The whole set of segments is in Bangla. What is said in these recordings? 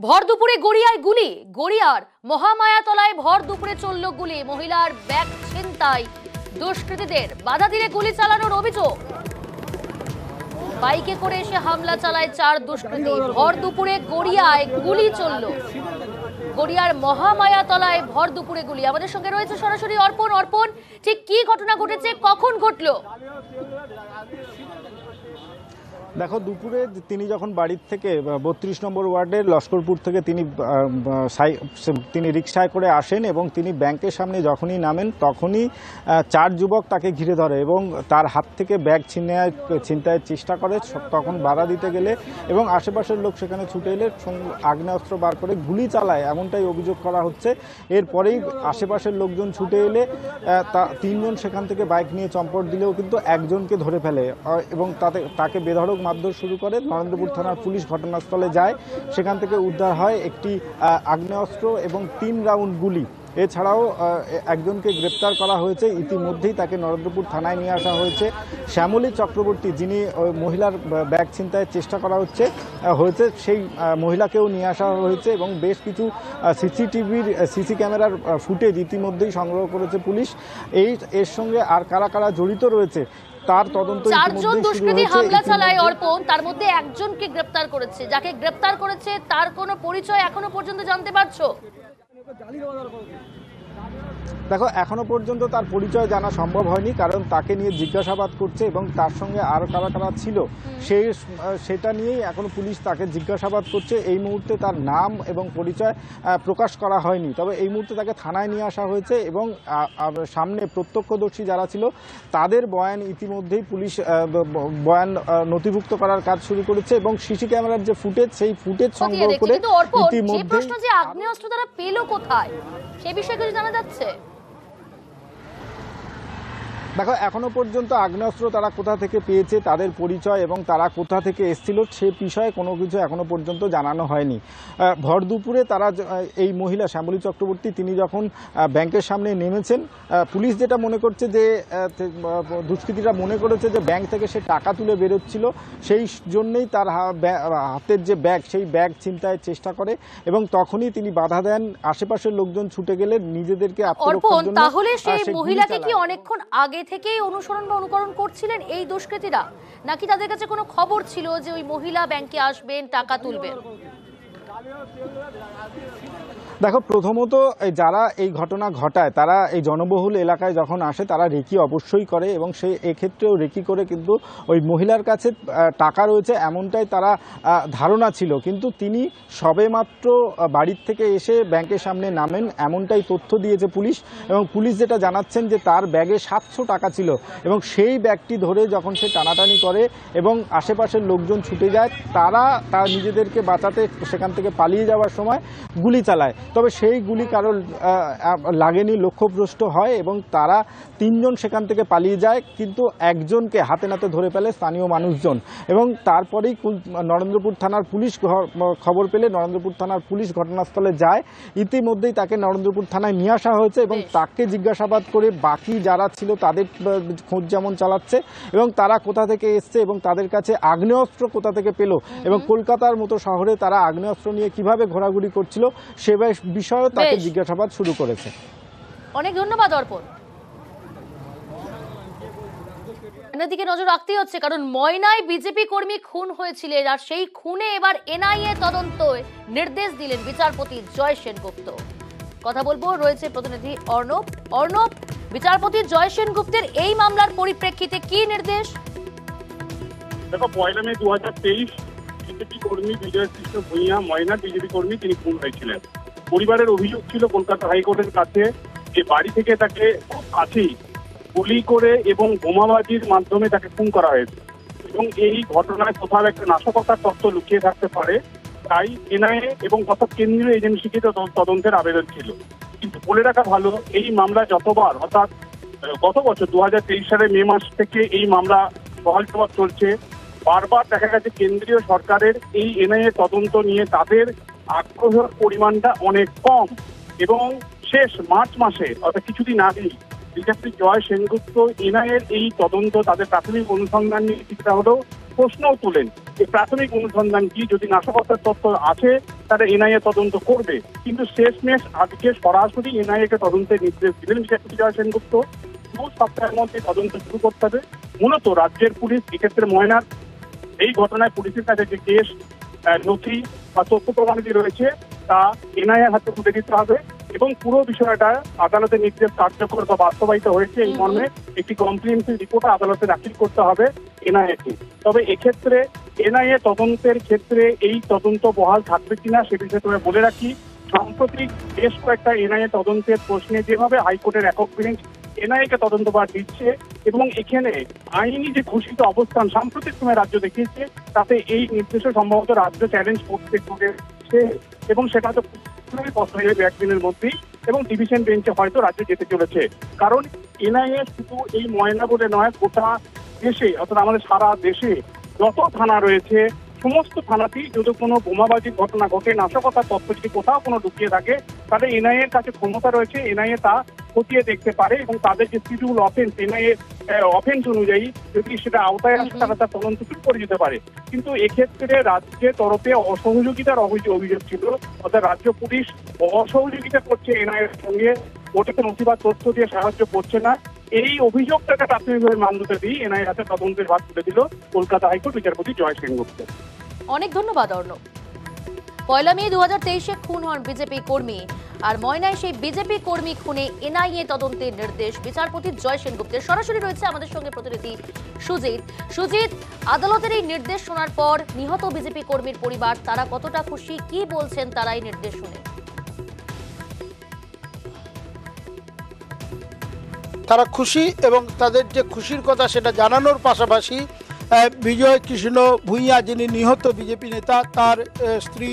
ভর দুপুরে গড়িয়ায় গুলি, গড়িয়ার মহামায়াতলায় ভর দুপুরে চলল গুলি। মহিলার ব্যাগ ছিনতাই, দুষ্কৃতীদের বাধা দিলে গুলি চালানোর অভিযোগ। বাইকে করে এসে হামলা চালায় 4 দুষ্কৃতী। ভর দুপুরে গড়িয়ায় গুলি চলল। গড়িয়ার মহামায়াতলায় ভর দুপুরে গুলি। আমাদের সঙ্গে রয়েছে সরাসরি অর্পণ। অর্পণ, ঠিক কি ঘটনা ঘটেছে, কখন ঘটলো? দেখো, দুপুরে তিনি যখন বাড়ির থেকে 32 নম্বর ওয়ার্ডের লস্করপুর থেকে তিনি রিকশায় করে আসেন এবং তিনি ব্যাংকের সামনে যখনই নামেন তখনই 4 যুবক তাকে ঘিরে ধরে এবং তার হাত থেকে ব্যাগ ছিনতাইয়ের চেষ্টা করে। তখন বাধা দিতে গেলে এবং আশেপাশের লোক সেখানে ছুটে এলে আগ্নেয়াস্ত্র বার করে গুলি চালায়, এমনটাই অভিযোগ করা হচ্ছে। এরপরেই আশেপাশের লোকজন ছুটে এলে 3 জন সেখান থেকে বাইক নিয়ে চম্পট দিলেও কিন্তু একজনকে ধরে ফেলে এবং তাকে বেধড়ক মারধর শুরু করে। নরেন্দ্রপুর থানার পুলিশ ঘটনাস্থলে যায়, সেখান থেকে উদ্ধার হয় একটি আগ্নেয়াস্ত্র এবং 3 রাউন্ড গুলি। এছাড়াও একজনকে গ্রেপ্তার করা হয়েছে, ইতিমধ্যেই তাকে নরেন্দ্রপুর থানায় নিয়ে আসা হয়েছে। শ্যামলী চক্রবর্তী, যিনি মহিলার ব্যাগ ছিনতাইয়ের চেষ্টা করা হয়েছে সেই মহিলাকেও নিয়ে আসা হয়েছে এবং বেশ কিছু সিসি ক্যামেরার ফুটেজ ইতিমধ্যেই সংগ্রহ করেছে পুলিশ। এর সঙ্গে আর কারা কারা জড়িত রয়েছে তার তদন্ত। 4 জন দুষ্কৃতী হামলা চালায় অর্পণ, তার মধ্যে একজনকে গ্রেপ্তার করেছে। যাকে গ্রেপ্তার করেছে তার কোনো পরিচয় এখনো পর্যন্ত জানতে পারছো? দেখো, এখনো পর্যন্ত তার পরিচয় জানা সম্ভব হয়নি, কারণ তাকে নিয়ে জিজ্ঞাসাবাদ করছে এবং তার সঙ্গে আরও কারা কারা ছিল সেটা নিয়েই এখনো পুলিশ তাকে জিজ্ঞাসাবাদ করছে। এই মুহূর্তে তার নাম এবং পরিচয় প্রকাশ করা হয়নি, তবে এই মুহূর্তে তাকে থানায় নিয়ে আসা হয়েছে এবং সামনে প্রত্যক্ষদর্শী যারা ছিল তাদের বয়ান ইতিমধ্যেই পুলিশ বয়ান নথিভুক্ত করার কাজ শুরু করেছে এবং সিসি ক্যামেরার যে ফুটেজ সেই ফুটেজ সংগ্রহ করে ইতিমধ্যেই যে আগ্নেয়াস্ত্র তারা পেল কোথায় সে বিষয়ে কিছু জানা যাচ্ছে? দেখো, এখনো পর্যন্ত আগ্নেয়াস্ত্র তারা কোথা থেকে পেয়েছে, তাদের পরিচয় এবং তারা কোথা থেকে এসেছিল সে বিষয়ে কোনো কিছু এখনো পর্যন্ত জানানো হয়নি। ভর দুপুরে তারা এই মহিলা শ্যামলী চক্রবর্তী তিনি যখন ব্যাংকের সামনে নেমেছেন, পুলিশ যেটা মনে করছে যে দুষ্কৃতীরা মনে করেছে যে ব্যাংক থেকে সে টাকা তুলে বেরোচ্ছিল, সেই জন্যই তার হাতের যে ব্যাগ সেই ব্যাগ ছিনতাইয়ের চেষ্টা করে এবং তখনই তিনি বাধা দেন। আশেপাশের লোকজন ছুটে গেলে নিজেদেরকে আত্মরক্ষার জন্য। তাহলে সেই মহিলাকে কি অনেকক্ষণ আগে থেকেই অনুসরণ বা অনুকরণ করছিলেন এই দুষ্কৃতীরা, নাকি তাদের কাছে কোনো খবর ছিল যে ওই মহিলা ব্যাংকে আসবেন, টাকা তুলবেন? দেখো, প্রথমত যারা এই ঘটনা ঘটায় তারা এই জনবহুল এলাকায় যখন আসে তারা রেকি অবশ্যই করে এবং সেই এক্ষেত্রেও রেকি করে কিন্তু ওই মহিলার কাছে টাকা রয়েছে এমনটাই তারা ধারণা ছিল, কিন্তু তিনি সবেমাত্র বাড়ির থেকে এসে ব্যাংকের সামনে নামেন এমনটাই তথ্য দিয়েছে পুলিশ এবং পুলিশ যেটা জানাচ্ছেন যে তার ব্যাগে 700 টাকা ছিল এবং সেই ব্যাগটি ধরে যখন সে টানাটানি করে এবং আশেপাশের লোকজন ছুটে যায়, তারা নিজেদেরকে বাঁচাতে সেখান থেকে পালিয়ে যাওয়ার সময় গুলি চালায়। তবে সেই গুলি কারোর লাগেনি, লক্ষ্যভ্রষ্ট হয় এবং তারা 3 জন সেখান থেকে পালিয়ে যায়, কিন্তু একজনকে হাতে নাতে ধরে ফেলে স্থানীয় মানুষজন এবং তারপরেই নরেন্দ্রপুর থানার পুলিশ খবর পেলে নরেন্দ্রপুর থানার পুলিশ ঘটনাস্থলে যায়। ইতিমধ্যেই তাকে নরেন্দ্রপুর থানায় নিয়ে আসা হয়েছে এবং তাকে জিজ্ঞাসাবাদ করে বাকি যারা ছিল তাদের খোঁজ যেমন চালাচ্ছে এবং তারা কোথা থেকে এসছে এবং তাদের কাছে আগ্নেয়াস্ত্র কোথা থেকে পেল এবং কলকাতার মতো শহরে তারা আগ্নেয়াস্ত্র নিয়ে কিভাবে ঘোরাঘুরি করছিল সে বিষয়ে তাকে জিজ্ঞাসাবাদ শুরু করেছে। অনেক ধন্যবাদ অর্পণ। এদিকে নজর রাখতেই হচ্ছে, কারণ ময়নায় বিজেপি কর্মী খুন হয়েছিলেন আর সেই খুনে এবার এনআইএ তদন্ত নির্দেশ দিলেন বিচারপতি জয় সেনগুপ্ত। কথা বলবো, রয়েছে প্রতিনিধি অর্ণব। অর্ণব, বিচারপতি জয় সেনগুপ্তের এই মামলার পরিপ্রেক্ষিতে কি নির্দেশ? দেখো, 1 মে 2023 বিজেপি কর্মী বিজয় কৃষ্ণ ভূঁইয়া, ময়না বিজেপি কর্মী, তিনি খুন হয়েছিলেন। পরিবারের অভিযোগ ছিল কলকাতা হাইকোর্টের কাছে যে বাড়ি থেকে তাকে খুব কাছেই গুলি করে এবং বোমাবাজির মাধ্যমে তাকে খুন করা হয়েছে এবং এই ঘটনায় কোথাও একটা নাশকতার তত্ত্ব লুকিয়ে থাকতে পারে, তাই এনআইএ এবং অর্থাৎ কেন্দ্রীয় এজেন্সিকে তদন্তের আবেদন ছিল। কিন্তু বলে রাখা ভালো, এই মামলা যতবার অর্থাৎ গত বছর 2023 সালের মে মাস থেকে এই মামলা বহাল জবাব চলছে, বারবার দেখা গেছে কেন্দ্রীয় সরকারের এই এনআইএ তদন্ত নিয়ে তাদের আগ্রহের পরিমাণটা অনেক কম এবং শেষ মার্চ মাসে অর্থাৎ কিছুদিন আগেই বিচারপতি জয় সেনগুপ্ত এনআইএর এই তদন্ত তাদের প্রাথমিক অনুসন্ধান নিয়ে কিছুটা হলেও প্রশ্নও তোলেন। এই প্রাথমিক অনুসন্ধান কি, যদি নাশকতার তথ্য আছে তারা এনআইএ তদন্ত করবে, কিন্তু শেষমেশ আজকে সরাসরি এনআইএ কে তদন্তের নির্দেশ দিলেন বিচারপতি জয় সেনগুপ্ত। 2 সপ্তাহের মধ্যে তদন্ত শুরু করতে হবে। মূলত রাজ্যের পুলিশ এক্ষেত্রে ময়নার এই ঘটনায় পুলিশের কাছে যে কেস নথি বা তথ্য প্রমাণাদি রয়েছে তা এনআইএর হাতে তুলে দিতে হবে এবং পুরো বিষয়টা আদালতের নির্দেশ কার্যকর বা বাস্তবায়িত হয়েছে এই মর্মে একটি কমপ্রিহেনসিভ রিপোর্ট আদালতে দাখিল করতে হবে এনআইএকে। তবে এক্ষেত্রে এনআইএ তদন্তের ক্ষেত্রে এই তদন্ত বহাল থাকবে কিনা সে বিষয়ে তবে বলে রাখি, সাম্প্রতিক বেশ কয়েকটা এনআইএ তদন্তের প্রশ্নে যেভাবে হাইকোর্টের একক বেঞ্চ এনআইএকে তদন্তভার দিচ্ছে এবং এখানে আইনি যে ঘোষিত অবস্থান সাম্প্রতিক সময় রাজ্য দেখিয়েছে তাতে এই নির্দেশে সম্ভবত রাজ্য চ্যালেঞ্জ করতে চলেছে এবং সেটা তো কথা হয়ে যাবে একদিনের মধ্যেই এবং ডিভিশন বেঞ্চে হয়তো রাজ্য যেতে চলেছে। কারণ এনআইএ শুধু এই ময়না বলে নয়, গোটা দেশে অর্থাৎ আমাদের সারা দেশে যত থানা রয়েছে সমস্ত থানাতেই যদি কোনো বোমাবাজির ঘটনা ঘটে, নাশকতার তথ্য যদি কোথাও কোনো ঢুকিয়ে থাকে তাহলে এনআইএর কাছে ক্ষমতা রয়েছে, এনআইএ তা খতিয়ে দেখতে পারে এবং তাদের যে শিডিউল অফেন্স এনআইএ অফেন্স অনুযায়ী যদি সেটা আওতায় আসে তারা তার তদন্ত শুরু করে যেতে পারে। কিন্তু এক্ষেত্রে রাজ্যের তরফে অসহযোগিতার অভিযোগ ছিল, অর্থাৎ রাজ্য পুলিশ অসহযোগিতা করছে এনআইএর সঙ্গে, ওটাকে নথিবাদ তথ্য দিয়ে সাহায্য করছে না। এই অভিযোগটাকে প্রাথমিকভাবে মান্যতা দিয়ে এনআইএর হাতে তদন্তের ভার তুলে দিল কলকাতা হাইকোর্ট বিচারপতি জয় সেনগুপ্ত। অনেক ধন্যবাদ অর্ণব। 1 মে 2023-এ খুন হন বিজেপি কর্মী, আর ময়নায় সেই বিজেপি কর্মী খুনে এনআইএ তদন্তের নির্দেশ বিচারপতি জয় সেনগুপ্তের। সরাসরি রয়েছে আমাদের সঙ্গে প্রতিনিধি সুজিত। আদালতের এই নির্দেশ শোনার পর নিহত বিজেপি কর্মীর পরিবার তারা কতটা খুশি, কি বলছেন তারা এই নির্দেশ শুনে? তারা খুশি এবং তাদের যে খুশির কথা সেটা জানানোর পাশাপাশি বিজয় কৃষ্ণ ভূঁইয়া যিনি নিহত বিজেপি নেতা, তার স্ত্রী,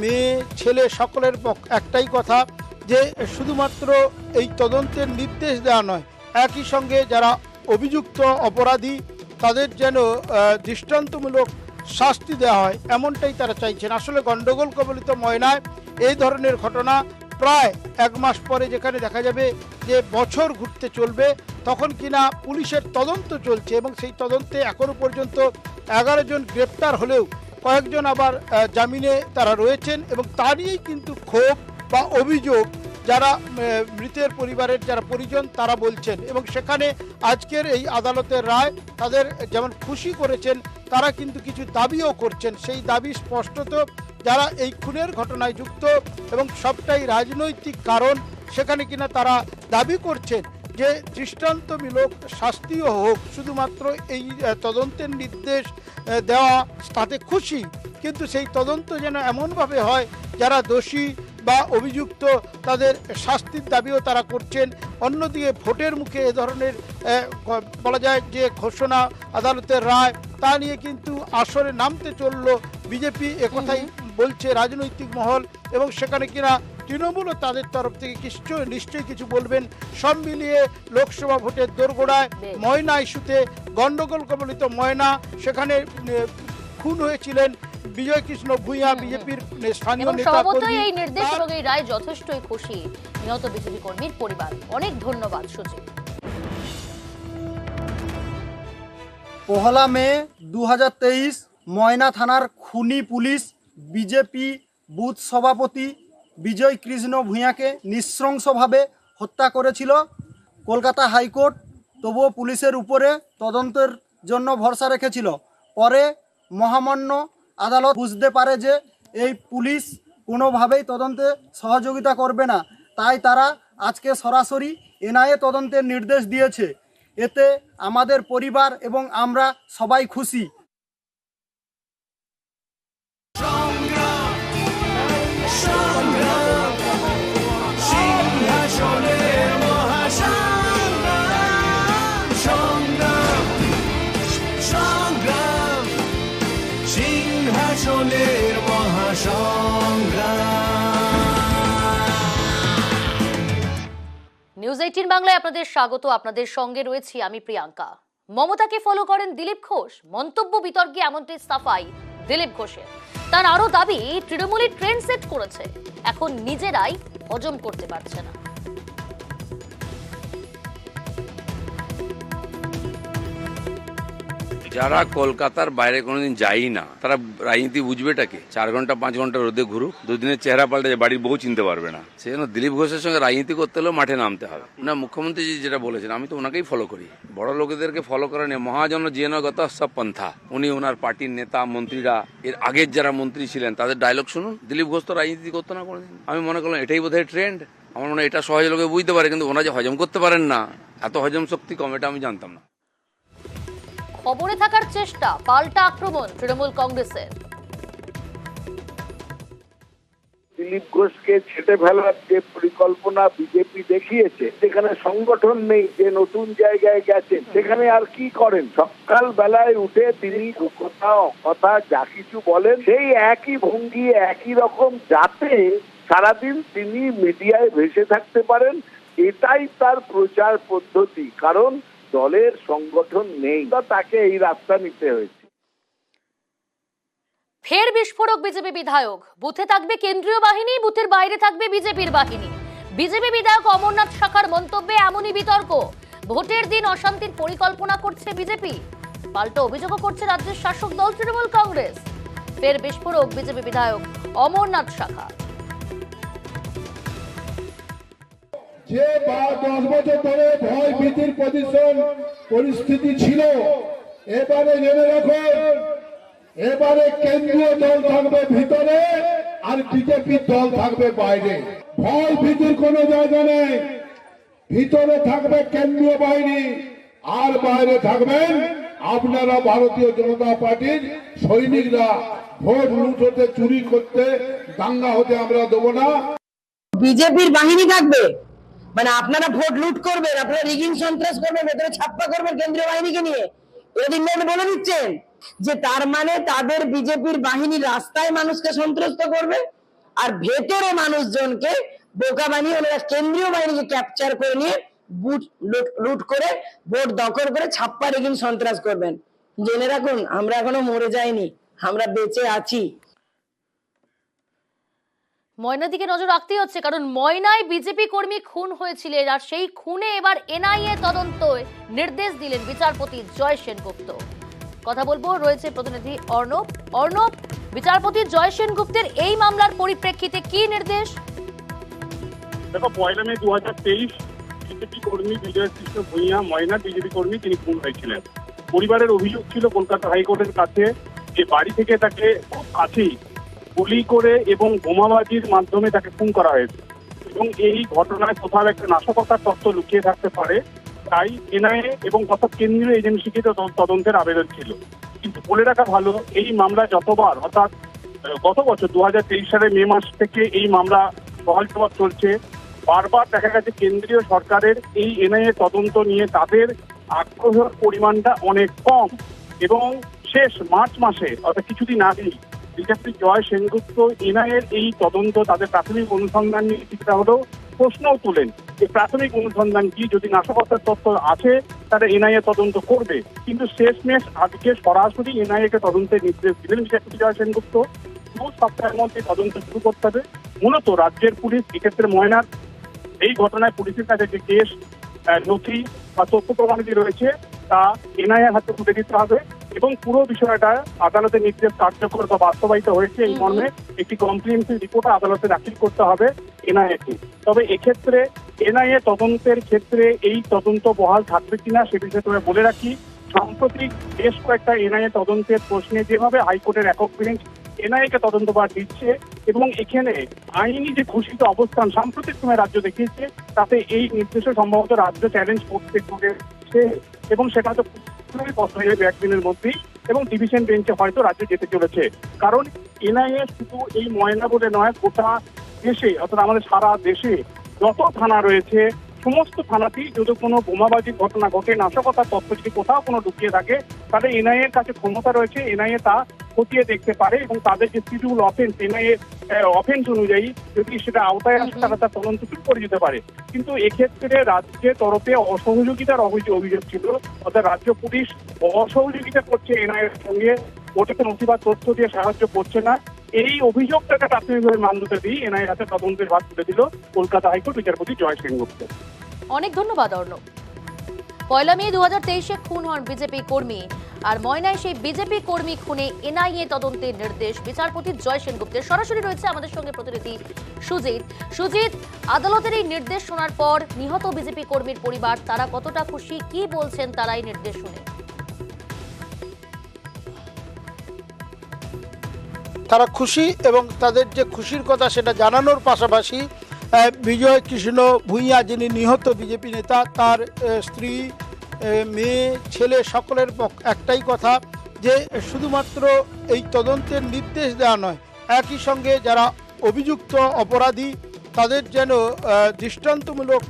মেয়ে, ছেলে সকলের একটাই কথা যে শুধুমাত্র এই তদন্তের নির্দেশ দেওয়া নয়, একই সঙ্গে যারা অভিযুক্ত অপরাধী তাদের যেন দৃষ্টান্তমূলক শাস্তি দেওয়া হয়, এমনটাই তারা চাইছেন। আসলে গণ্ডগোল কবলিত ময়নায় এই ধরনের ঘটনা প্রায় 1 মাস পরে, যেখানে দেখা যাবে যে বছর ঘুরতে চলবে, তখন কিনা পুলিশের তদন্ত চলছে এবং সেই তদন্তে এখনো পর্যন্ত 11 জন গ্রেপ্তার হলেও কয়েকজন আবার জামিনে তারা রয়েছেন এবং তা নিয়েই কিন্তু ক্ষোভ বা অভিযোগ যারা মৃতের পরিবারের যারা পরিজন তারা বলছেন। এবং সেখানে আজকের এই আদালতের রায় তাদের যেমন খুশি করেছেন, তারা কিন্তু কিছু দাবিও করছেন। সেই দাবি স্পষ্টত যারা এই খুনের ঘটনায় যুক্ত এবং সবটাই রাজনৈতিক কারণ, সেখানে কিনা তারা দাবি করছেন যে দৃষ্টান্তমূলক শাস্তিও হোক, শুধুমাত্র এই তদন্তের নির্দেশ দেওয়া তাতে খুশি, কিন্তু সেই তদন্ত যেন এমনভাবে হয় যারা দোষী বা অভিযুক্ত তাদের শাস্তির দাবিও তারা করছেন। অন্যদিকে ভোটের মুখে এ ধরনের বলা যায় যে ঘোষণা, আদালতের রায়, তা নিয়ে কিন্তু আসরে নামতে চলল বিজেপি, একথাই বলছে রাজনৈতিক মহল এবং সেখানে কিনা তৃণমূলও তাদের তরফ থেকে নিশ্চয়ই কিছু বলবেন। সব মিলিয়ে লোকসভা ভোটের দোরগোড়ায় ময়না ইস্যুতে, গণ্ডগোল কবলিত ময়না, সেখানে খুন হয়েছিলেন বিজয় কৃষ্ণ ভূঁইয়া, বিজেপির স্থানীয় নেতা কর্মী। এই নির্দেশ এবং এই রায় যথেষ্টই খুশি নিহত বিজেপি কর্মীর পরিবার। অনেক ধন্যবাদ সুজিত। 1 মে 2023 ময়না থানার খুনি পুলিশ বিজেপি বুথ সভাপতি বিজয় কৃষ্ণ ভূঁইয়াকে নৃশংসভাবে হত্যা করেছিল। কলকাতা হাইকোর্ট তবুও পুলিশের উপরে তদন্তের জন্য ভরসা রেখেছিল। পরে মহামান্য আদালত বুঝতে পারে যে এই পুলিশ কোনোভাবেই তদন্তে সহযোগিতা করবে না, তাই তারা আজকে সরাসরি এনআইএ তদন্তের নির্দেশ দিয়েছে। এতে আমাদের পরিবার এবং আমরা সবাই খুশি। নিউজ 18 বাংলায় আপনাদের স্বাগত। আপনাদের সঙ্গে রয়েছি আমি প্রিয়াঙ্কা। মমতাকে ফলো করেন দিলীপ ঘোষ, মন্তব্য বিতর্কে এমনটি সাফাই দিলীপ ঘোষের। তার আরো দাবি তৃণমূলই ট্রেন্ড সেট করেছে, এখন নিজেরাই হজম করতে পারছে না। যারা কলকাতার বাইরে কোনোদিন যায়ই না তারা রাজনীতি বুঝবেটাকে 4 ঘন্টা 5 ঘন্টা রোদে ঘুরুক, দুদিনের চেহারা পাল্টে বাড়ির বউ চিনতে পারবে না। সেই জন্য দিলীপ ঘোষের সঙ্গে রাজনীতি করতে হলেও মাঠে নামতে হবে না। মুখ্যমন্ত্রী যেটা বলেছেন আমি তো ওনাকেই ফলো করি, বড় লোকেদেরকে ফলো করা নিয়ে মহাজন জেনগত সব পন্থা। উনি ওনার পার্টির নেতা মন্ত্রীরা, এর আগের যারা মন্ত্রী ছিলেন তাদের ডায়লগ শুনুন। দিলীপ ঘোষ তো রাজনীতি করতো না কোনোদিন। আমি মনে করলাম এটাই বোধহয় ট্রেন্ড। আমার মনে হয় এটা সহজে লোকে বুঝতে পারে, কিন্তু ওনারা যে হজম করতে পারেন না, এত হজম শক্তি কম, এটা আমি জানতাম না। খবরে থাকার চেষ্টা, পাল্টা আক্রমণ তৃণমূল কংগ্রেসের। দিলীপ ঘোষকে ছেটে ফেলার যে পরিকল্পনা বিজেপি দেখিয়েছে, সেখানে সংগঠন নেই, যে নতুন জায়গায় গেছেন সেখানে আর কি করেন? সকাল বেলায় উঠে তিনি কথা যা কিছু বলেন সেই একই ভঙ্গি একই রকম, যাতে সারাদিন তিনি মিডিয়ায় ভেসে থাকতে পারেন। এটাই তার প্রচার পদ্ধতি, কারণ দলের সংগঠন নেই, তাকে এই রাস্তা নিতে হয়েছে। ফের বিস্ফোরক বিজেপি বিধায়ক, বুথে থাকবে কেন্দ্রীয় বাহিনী, বুথের বাইরে থাকবে বিজেপির বাহিনী। বিজেপি বিধায়ক অমরনাথ শাখার মন্তব্যে এমনই বিতর্ক। ভোটের দিন অশান্তির পরিকল্পনা করছে বিজেপি, পাল্টা অভিযোগও করছে রাজ্যের শাসক দল তৃণমূল কংগ্রেস। ফের বিস্ফোরক বিজেপি বিধায়ক অমরনাথ শাখা। যে 10 বছর ধরে ভয় ভীতির পরিস্থিতি ছিল, এবারে জেনে রাখুন, এবারে কেন্দ্রীয় দল থাকবে ভিতরে আর বিজেপি দল থাকবে বাইরে। ভয় ভীতির কোনো জায়গা নেই। ভিতরে থাকবে কেন্দ্রীয় বাহিনী আর বাইরে থাকবেন আপনারা ভারতীয় জনতা পার্টির সৈনিকরা। ভোট লুট হতে, চুরি করতে, দাঙ্গা হতে আমরা দেবো না। বিজেপির বাহিনী থাকবে মানে আপনারা ভোট লুট করবেন, আপনারা রিগিং সন্ত্রাস করবেন, ভেতরে ছাপ্পা করবেন কেন্দ্রীয় বাহিনীকে নিয়ে। এদিন বলে দিচ্ছেন যে তার মানে তাদের বিজেপির বাহিনী রাস্তায় মানুষকে সন্ত্রস্ত করবে আর ভেতরে মানুষজনকে বোকা বানিয়ে ওনারা কেন্দ্রীয় বাহিনীকে ক্যাপচার করে নিয়ে বুথ লুট করে ভোট দখল করে ছাপ্পা রিগিং সন্ত্রাস করবেন। জেনে রাখুন, আমরা এখনো মরে যাইনি, আমরা বেঁচে আছি। ময়নার দিকে নজর রাখতেই হচ্ছে, কারণ ময়নায় বিজেপি কর্মী খুন হয়েছিলেন আর সেই খুনে এবার এনআইএ তদন্তের নির্দেশ দিলেন বিচারপতি জয় সেনগুপ্ত। কথা বলবো, রয়েছে প্রতিনিধি অর্ণব। অর্ণব, বিচারপতি জয় সেনগুপ্তের এই মামলার পরিপ্রেক্ষিতে কি নির্দেশ? দেখো, 1 মে 2023 বিজেপি কর্মী বিজয় কৃষ্ণ ভূঁইয়া, ময়না বিজেপি কর্মী, তিনি খুন হয়েছিলেন। পরিবারের অভিযোগ ছিল কলকাতা হাইকোর্টের কাছে যে বাড়ি থেকে তাকে খুব কাছেই গুলি করে এবং বোমাবাজির মাধ্যমে তাকে খুন করা হয়েছে এবং এই ঘটনায় কোথাও একটা নাশকতার তথ্য লুকিয়ে থাকতে পারে, তাই এনআইএ এবং কত কেন্দ্রীয় এজেন্সিকে তদন্তের আবেদন ছিল। কিন্তু বলে রাখা ভালো, এই মামলা যতবার, অর্থাৎ গত বছর 2023 সালের মে মাস থেকে এই মামলা বহাল জবাব চলছে, বারবার দেখা গেছে কেন্দ্রীয় সরকারের এই এনআইএ তদন্ত নিয়ে তাদের আগ্রহের পরিমাণটা অনেক কম। এবং শেষ মার্চ মাসে, অর্থাৎ কিছুদিন আগেই, বিচারপতি জয় সেনগুপ্ত এনআইএর এই তদন্ত, তাদের প্রাথমিক অনুসন্ধান নিয়ে কিছুটা হলেও প্রশ্নও তুলেন। এই প্রাথমিক অনুসন্ধান কি, যদি নাশকতার তথ্য আছে তারা এনআইএ তদন্ত করবে, কিন্তু শেষমেশ আজকে সরাসরি এনআইএ কে তদন্তের নির্দেশ দিলেন বিচারপতি জয় সেনগুপ্ত। 2 সপ্তাহের মধ্যে তদন্ত শুরু করতে হবে। মূলত রাজ্যের পুলিশ, এক্ষেত্রে ময়নার এই ঘটনায় পুলিশের কাছে যে কেস নথি বা তথ্য প্রমাণাদি রয়েছে তা এনআইএর হাতে তুলে দিতে হবে এবং পুরো বিষয়টা আদালতের নির্দেশ কার্যকর বা বাস্তবায়িত হয়েছে এই মর্মে একটি কমপ্রিহেনসিভ রিপোর্ট আদালতে দাখিল করতে হবে এনআইএকে। তবে এক্ষেত্রে এনআইএ তদন্তের ক্ষেত্রে এই তদন্ত বহাল থাকবে কিনা সে বিষয়ে তবে বলে রাখি, সাম্প্রতিক বেশ কয়েকটা এনআইএ তদন্তের প্রশ্নে যেভাবে হাইকোর্টের একক বেঞ্চ এনআইএকে তদন্তভার দিচ্ছে এবং এখানে আইনি যে ঘোষিত অবস্থান সাম্প্রতিক সময় রাজ্য দেখিয়েছে, তাতে এই নির্দেশে সম্ভবত রাজ্য চ্যালেঞ্জ করতে চলেছে এবং সেটা তো স্পষ্ট হয়ে যাবে একদিনের মধ্যেই এবং ডিভিশন বেঞ্চে হয়তো রাজ্য যেতে চলেছে। কারণ এনআইএ শুধু এই ময়না বলে নয়, গোটা দেশে, অর্থাৎ আমাদের সারা দেশে যত থানা রয়েছে সমস্ত থানাতেই যদি কোনো বোমাবাজির ঘটনা ঘটে, নাশকতার তথ্য যদি কোথাও কোনো লুকিয়ে থাকে, তাহলে এনআইএ এর কাছে ক্ষমতা রয়েছে, এনআইএ তা খতিয়ে দেখতে পারে এবং তাদের যে শিডিউল অফেন্স, এনআইএ অফেন্স অনুযায়ী যদি সেটা আওতায় আসে তারা তার তদন্ত শুরু করে যেতে পারে। কিন্তু এক্ষেত্রে রাজ্যের তরফে অসহযোগিতার অভিযোগ ছিল, অর্থাৎ রাজ্য পুলিশ অসহযোগিতা করছে এনআইএ এর সঙ্গে, ওটাকে নথিবাদ তথ্য দিয়ে সাহায্য করছে না। এই অভিযোগটাকে প্রাথমিকভাবে মান্যতা দিয়ে এনআইএর হাতে তদন্তের ভার তুলে দিল কলকাতা হাইকোর্ট বিচারপতি জয় সেনগুপ্ত। অনেক ধন্যবাদ অর্ণব। 1 মে 2023 খুন হন বিজেপি কর্মী আর ময়নায় সেই বিজেপি কর্মী খুনে এনআইএ তদন্তের নির্দেশ বিচারপতি জয় সেনগুপ্তের। সরাসরি রয়েছে আমাদের সঙ্গে প্রতিনিধি সুজিত। সুজিত, আদালতের এই নির্দেশ শোনার পর নিহত বিজেপি কর্মীর পরিবার তারা কতটা খুশি, কি বলছেন তারা এই নির্দেশ শুনে? তারা খুশি এবং তাদের যে খুশির কথা সেটা জানানোর পাশাপাশি বিজয় কৃষ্ণ ভূঁইয়া যিনি নিহত বিজেপি নেতা, তার স্ত্রী, মেয়ে, ছেলে সকলের একটাই কথা যে শুধুমাত্র এই তদন্তের নির্দেশ দেওয়া নয়, একই সঙ্গে যারা অভিযুক্ত অপরাধী তাদের যেন দৃষ্টান্তমূলক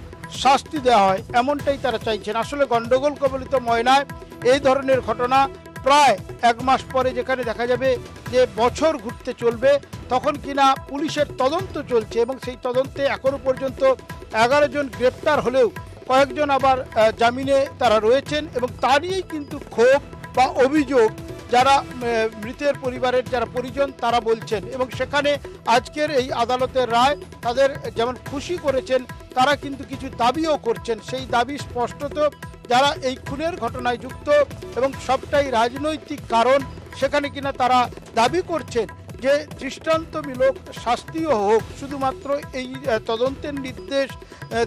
শাস্তি দেওয়া হয়, এমনটাই তারা চাইছেন। আসলে গণ্ডগোল কবলিত ময়নায় এই ধরনের ঘটনা প্রায় 1 মাস পরে, যেখানে দেখা যাবে যে বছর ঘুরতে চলবে, তখন কিনা পুলিশের তদন্ত চলছে এবং সেই তদন্তে এখনো পর্যন্ত 11 জন গ্রেপ্তার হলেও কয়েকজন আবার জামিনে তারা রয়েছেন এবং তা নিয়েই কিন্তু ক্ষোভ বা অভিযোগ যারা মৃতের পরিবারের যারা পরিজন তারা বলছেন। এবং সেখানে আজকের এই আদালতের রায় তাদের যেমন খুশি করেছেন, তারা কিন্তু কিছু দাবিও করছেন। সেই দাবি স্পষ্টত যারা এই খুনের ঘটনায় যুক্ত এবং সবটাই রাজনৈতিক কারণ, সেখানে কিনা তারা দাবি করছেন যে দৃষ্টান্তমূলক শাস্তিও হোক, শুধুমাত্র এই তদন্তের নির্দেশ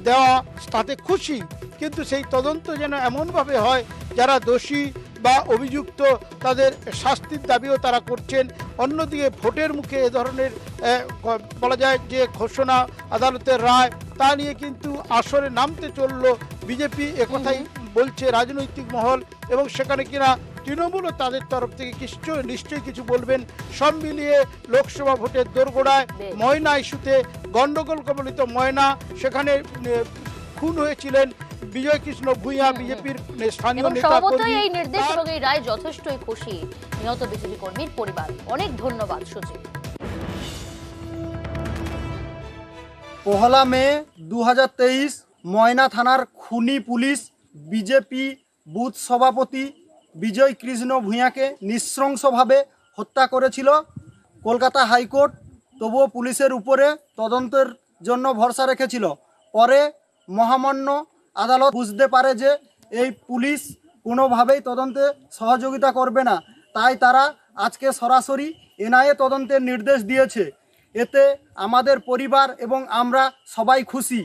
দেওয়া তাতে খুশি, কিন্তু সেই তদন্ত যেন এমনভাবে হয় যারা দোষী বা অভিযুক্ত তাদের শাস্তির দাবিও তারা করছেন। অন্যদিকে ভোটের মুখে এ ধরনের বলা যায় যে ঘোষণা, আদালতের রায়, তা নিয়ে কিন্তু আসরে নামতে চলল বিজেপি, একথাই বলছে রাজনৈতিক মহল। এবং সেখানে কিনা তৃণমূলও তাদের তরফ থেকে নিশ্চয়ই কিছু বলবেন। সব মিলিয়ে লোকসভা ভোটের দোরগোড়ায় ময়না ইস্যুতে, গণ্ডগোল কবলিত ময়না, সেখানে খুন হয়েছিলেন বিজয় কৃষ্ণ ভূঁইয়া, বিজেপির স্থানীয় নেতা। এই নির্দেশ এবং এই রায় যথেষ্টই খুশি নিহত বিজেপি কর্মীর পরিবার। অনেক ধন্যবাদ সুজিত। 1 মে 2023 ময়না থানার খুনি পুলিশ বিজেপি বুথ সভাপতি বিজয় কৃষ্ণ ভূঁইয়াকে নৃশংসভাবে হত্যা করেছিল। কলকাতা হাইকোর্ট তবুও পুলিশের উপরে তদন্তের জন্য ভরসা রেখেছিল। পরে মহামান্য আদালত বুঝতে পারে যে এই পুলিশ কোনোভাবেই তদন্তে সহযোগিতা করবে না, তাই তারা আজকে সরাসরি এনআইএ তদন্তের নির্দেশ দিয়েছে। এতে আমাদের পরিবার এবং আমরা সবাই খুশি।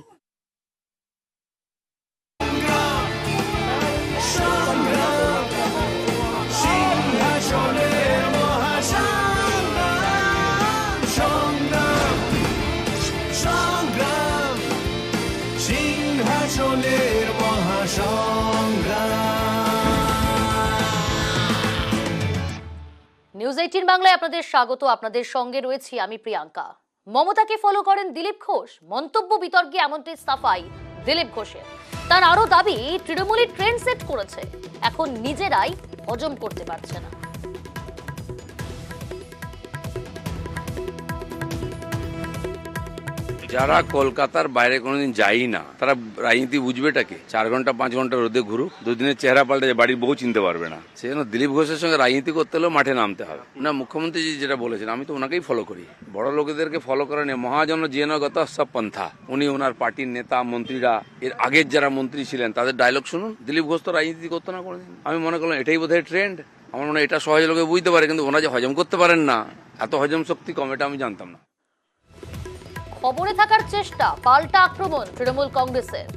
নিউজ 18 বাংলায় আপনাদের স্বাগত। আপনাদের সঙ্গে রয়েছি আমি প্রিয়াঙ্কা। মমতাকে ফলো করেন দিলীপ ঘোষ, মন্তব্য বিতর্কে এমনটি সাফাই দিলীপ ঘোষের। তার আরো দাবি তৃণমূলই ট্রেন্ড সেট করেছে, এখন নিজেরাই হজম করতে পারছে না। যারা কলকাতার বাইরে কোনোদিন যাই না, তারা রাজনীতি বুঝবেটাকে? 4 ঘন্টা 5 ঘন্টা রোদে ঘুরুক, 2 দিনের চেহারা পাল্টে বাড়ির বউ চিনতে পারবে না। সেজন্য দিলীপ ঘোষের সঙ্গে রাজনীতি করতে হলেও মাঠে নামতে হবে না। মুখ্যমন্ত্রী যেটা বলেছেন, আমি তো ওনাকেই ফলো করি। বড় লোকেদেরকে ফলো করা নিয়ে মহাজন জেনগত সব পন্থা। উনি ওনার পার্টির নেতা, মন্ত্রীরা, এর আগের যারা মন্ত্রী ছিলেন তাদের ডায়লগ শুনুন। দিলীপ ঘোষ তো রাজনীতি করতো না কোনোদিন। আমি মনে করলাম এটাই বোধহয় ট্রেন্ড। আমার মনে হয় এটা সহজে লোকে বুঝতে পারে, কিন্তু ওনারা যে হজম করতে পারেন না, এত হজম শক্তি কম, এটা আমি জানতাম না। খবরে থাকার চেষ্টা, পাল্টা আক্রমণ তৃণমূল কংগ্রেসের।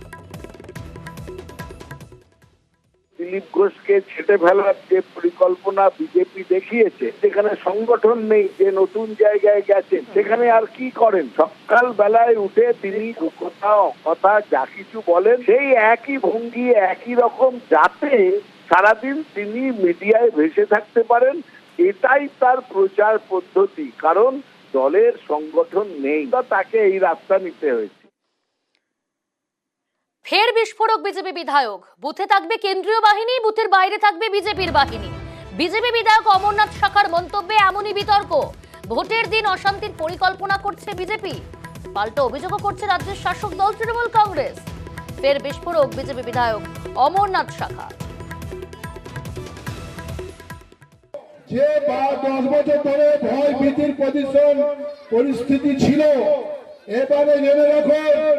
দিলীপ ঘোষকে ছেটে ফেলার যে পরিকল্পনা বিজেপি দেখিয়েছে, যেখানে সংগঠন নেই, যে নতুন জায়গায় গেছেন সেখানে আর কি করেন? সকাল বেলায় উঠে তিনি কথা যা কিছু বলেন সেই একই ভঙ্গি, একই রকম, যাতে সারাদিন তিনি মিডিয়ায় ভেসে থাকতে পারেন। এটাই তার প্রচার পদ্ধতি, কারণ দলের সংগঠন নেই, তাকে এই রাস্তা নিতে হয়েছে। ফের বিস্ফোরক বিজেপি বিধায়ক, বুথে থাকবে কেন্দ্রীয় বাহিনী, বুথের বাইরে থাকবে বিজেপির বাহিনী। বিজেপি বিধায়ক অমরনাথ শাখার মন্তব্যে এমনই বিতর্ক। ভোটের দিন অশান্তির পরিকল্পনা করছে বিজেপি, পাল্টা অভিযোগও করছে রাজ্যের শাসক দল তৃণমূল কংগ্রেস। ফের বিস্ফোরক বিজেপি বিধায়ক অমরনাথ শাখা। যে 10 বছর ধরে ভয় ভীতির পরিস্থিতি ছিল, এবারে জেনে রাখুন,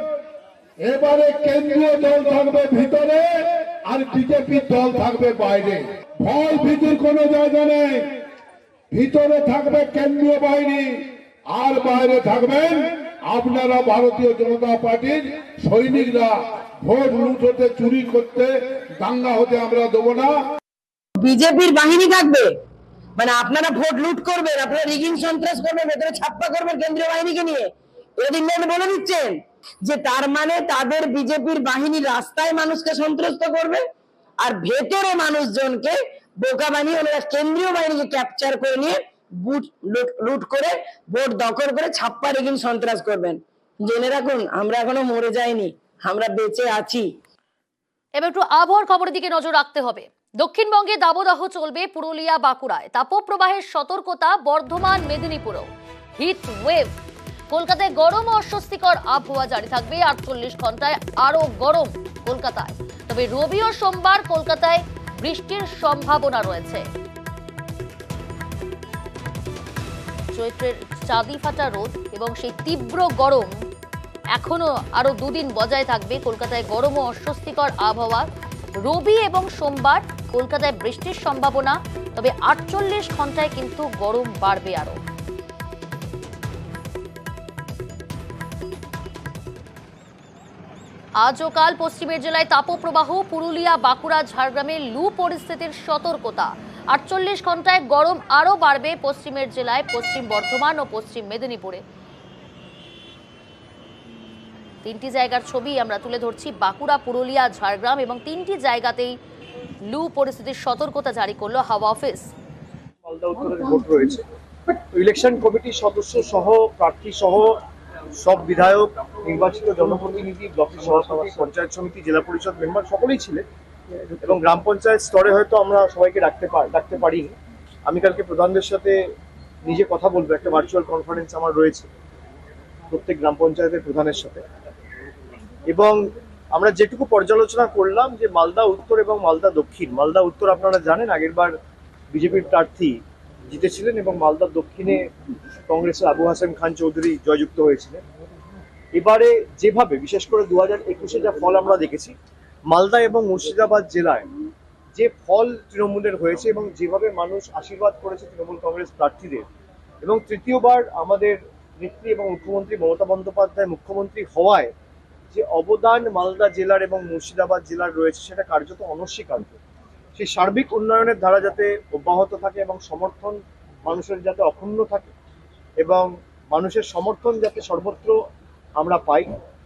এবারে কেন্দ্রীয় দল থাকবে ভিতরে আর বিজেপি দল থাকবে বাইরে। ভয় ভীতির কোনো জায়গা নেই। ভিতরে থাকবে কেন্দ্রীয় বাহিনী আর বাইরে থাকবেন আপনারা ভারতীয় জনতা পার্টির সৈনিকরা। ভোট লুট হতে, চুরি করতে, দাঙ্গা হতে আমরা দেবো না। বিজেপির বাহিনী থাকবে, মানে আপনারা ভোট লুট করবেন, আপনারা রিগিং সন্ত্রাস করবেন, ভেতরে ছাপ্পা করবেন কেন্দ্রীয় বাহিনীকে নিয়ে। এদিন বলে দিচ্ছেন যে তার মানে তাদের বিজেপির বাহিনী রাস্তায় মানুষকে সন্ত্রস্ত করবে আর ভেতরে মানুষজনকে বোকা বানিয়ে ওনারা কেন্দ্রীয় বাহিনীকে ক্যাপচার করে নিয়ে বুট লুট করে ভোট দখল করে ছাপ্পা রিগিং সন্ত্রাস করবেন। জেনে রাখুন, আমরা এখনো মরে যাইনি, আমরা বেঁচে আছি। এবার একটু আবহাওয়ার খবরের দিকে নজর রাখতে হবে। দক্ষিণবঙ্গে দাবদাহ চলবে পুরুলিয়া বাঁকুড়ায়, তাপপ্রবাহের সতর্কতা বর্ধমান মেদিনীপুরেও। হিট ওয়েভ, কলকাতায় গরম ও অস্বস্তিকর আবহাওয়া জারি থাকবে। 48 ঘন্টায় আরো গরম কলকাতায়। তবে রবি ও সোমবার কলকাতায় বৃষ্টির সম্ভাবনা রয়েছে। চৈত্রের চাঁদি ফাটা রোদ এবং সেই তীব্র গরম এখনো আরো দুদিন বজায় থাকবে। কলকাতায় গরম ও অস্বস্তিকর আবহাওয়া। রবি এবং সোমবার কলকাতায় বৃষ্টির সম্ভাবনা, তবে 48 ঘন্টায় কিন্তু গরম বাড়বে আরো। আজ ও কাল পশ্চিমের জেলায় তাপপ্রবাহ, পুরুলিয়া বাঁকুড়া ঝাড়গ্রামে লু পরিস্থিতির সতর্কতা। 48 ঘন্টায় গরম আরো বাড়বে পশ্চিমের জেলায়, পশ্চিম বর্ধমান ও পশ্চিম মেদিনীপুরে। তিনটি জায়গার ছবি আমরা তুলে ধরছি, বাঁকুড়া, পুরুলিয়া, ঝাড়গ্রাম, এবং তিনটি জায়গাতেই লু পরিস্থিতির সতর্কতা জারি করলো হাওয়া অফিস। মালদা উত্তরের ভোট রয়েছে। ইলেকশন কমিটির সদস্য সহ, প্রার্থী সহ সব বিধায়ক, নির্বাচিত জনপ্রতিনিধি, ব্লকের সভাপতি, পঞ্চায়েত সমিতি, জেলা পরিষদ মেম্বার সকলেই ছিলেন এবং গ্রাম পঞ্চায়েত স্তরে হয়তো আমরা সবাইকে ডাকতে পারিনি। আমি কালকে প্রধানদের সাথে নিজে কথা বলবো, একটা ভার্চুয়াল কনফারেন্স আমার রয়েছে প্রত্যেক গ্রাম পঞ্চায়েতের প্রধানের সাথে। এবং আমরা যেটুকু পর্যালোচনা করলাম যে মালদা উত্তর এবং মালদা দক্ষিণ, মালদা উত্তর আপনারা জানেন আগেরবার বিজেপির প্রার্থী জিতেছিলেন এবং মালদা দক্ষিণে কংগ্রেসের আবু হাসেম খান চৌধুরী জয়যুক্ত হয়েছিলেন। এবারে যেভাবে, বিশেষ করে 2021-এ যা ফল আমরা দেখেছি, মালদা এবং মুর্শিদাবাদ জেলায় যে ফল তৃণমূলের হয়েছে এবং যেভাবে মানুষ আশীর্বাদ করেছে তৃণমূল কংগ্রেস প্রার্থীদের, এবং তৃতীয়বার আমাদের নেত্রী এবং মুখ্যমন্ত্রী মমতা বন্দ্যোপাধ্যায় মুখ্যমন্ত্রী হওয়ায় যে অবদান মালদা জেলার এবং মুর্শিদাবাদ জেলার রয়েছে, সেটা কার্যত অনস্বীকার্য। সেই সার্বিক উন্নয়নের ধারা যাতে অব্যাহত থাকে এবং সমর্থন মানুষের যাতে অক্ষুণ্ণ থাকে এবং মানুষের সমর্থন যাতে সর্বত্র আমরা পাই।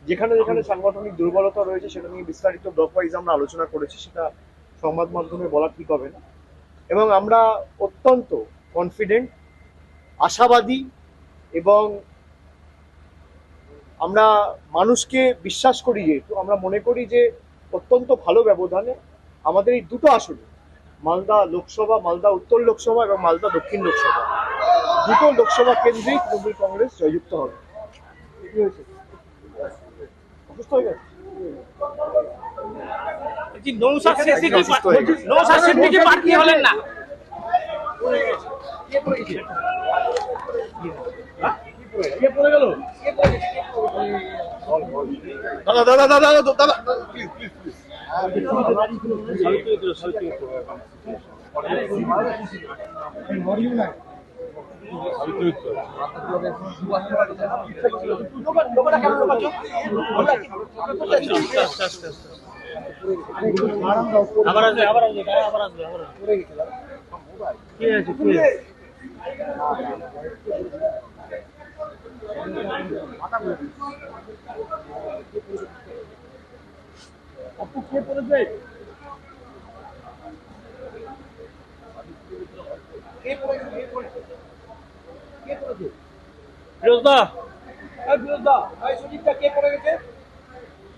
যেখানে যেখানে সাংগঠনিক দুর্বলতা রয়েছে সেটা নিয়ে বিস্তারিত ব্লক ওয়াইজ আমরা আলোচনা করেছি, সেটা সংবাদ মাধ্যমে বলা ঠিক হবে না। এবং আমরা অত্যন্ত কনফিডেন্ট, আশাবাদী এবং আমরা মানুষকে বিশ্বাস করি, যেহেতু আমরা মনে করি যে অত্যন্ত ভালো ব্যবধানে আমাদের এই দুটো আসনে, মালদা লোকসভা, মালদা উত্তর লোকসভা এবং মালদা দক্ষিণ লোকসভা, দুটো লোকসভা কেন্দ্রেই তৃণমূল কংগ্রেস জয়যুক্ত হবে। কি হয়েছে? অসুস্থ হয়ে গেছে?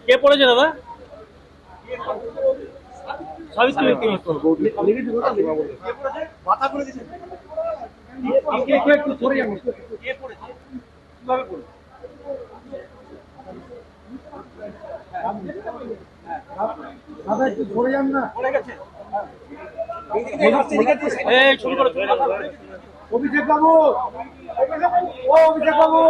কে পড়েছে দাদা? সাবিত্রী মাথা করে দিয়েছে। দাদা একটু ধরে যান না। শুরু করো। অভিষেক বাবু, ও অভিষেক বাবু,